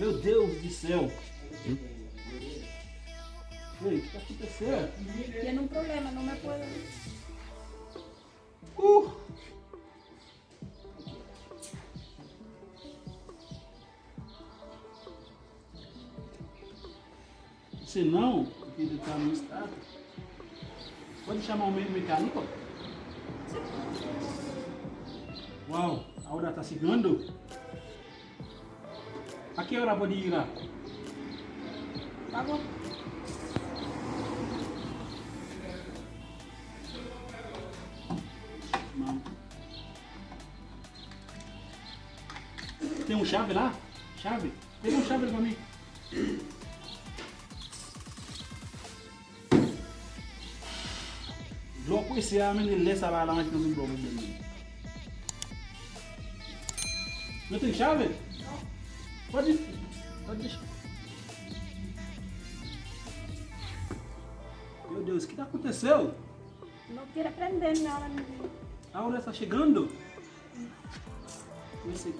Meu Deus do céu. Ei, o que está acontecendo? Tiene un problema, no me puedo. Se não, porque ele está no estado. Pode chamar o mecânico? Uau, a hora está chegando. A que hora pode ir lá? Tá bom. Não. Tem um chave lá? Chave? Pega um chave para mim. Bloco esse homem, ele lê essa bala, mas não tem problema. Não tem chave? Não. Pode deixar. Meu Deus, o que aconteceu? No quiere prender nada. A hora está chegando? Não sei.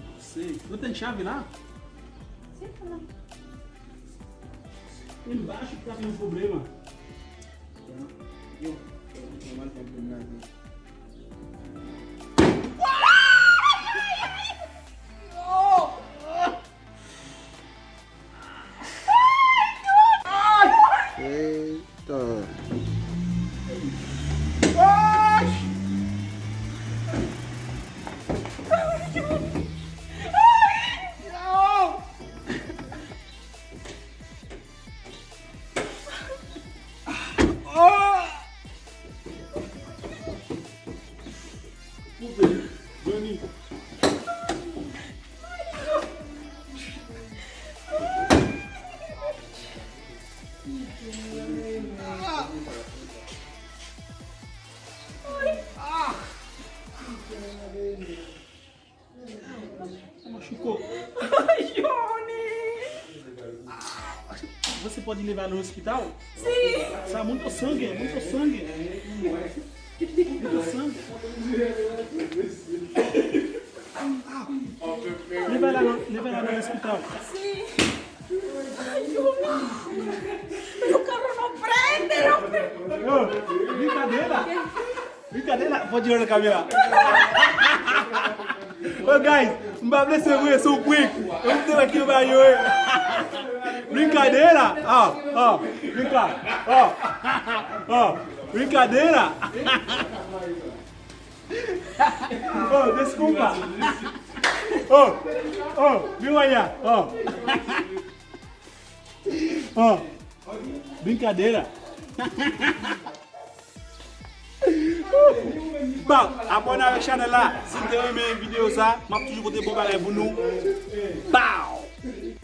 Não sei. Não tem chave lá? Sim, não. Embaixo que tá tendo problema. Eita. Dani. Machucou. Você pode levar no hospital? Sim. Está muito sangue, muito sangue. Muito sangue. Leva ela no hospital. Sim. Ai, Johnny. Meu carro não prende, não prende. Ô, brincadeira. Brincadeira. Pode olhar na câmera. Ô, guys, não vai ver se eu sou quick. Eu não tenho aqui o banho. Brincadeira. Ó, brincadeira. Ó, brincadeira. Ô, desculpa. Viu aí? Ó, brincadeira. Bom, abonne à chaîne là. Si vous aimez la vidéo, ça, je vais vous dire que vous allez vous nous. Pow!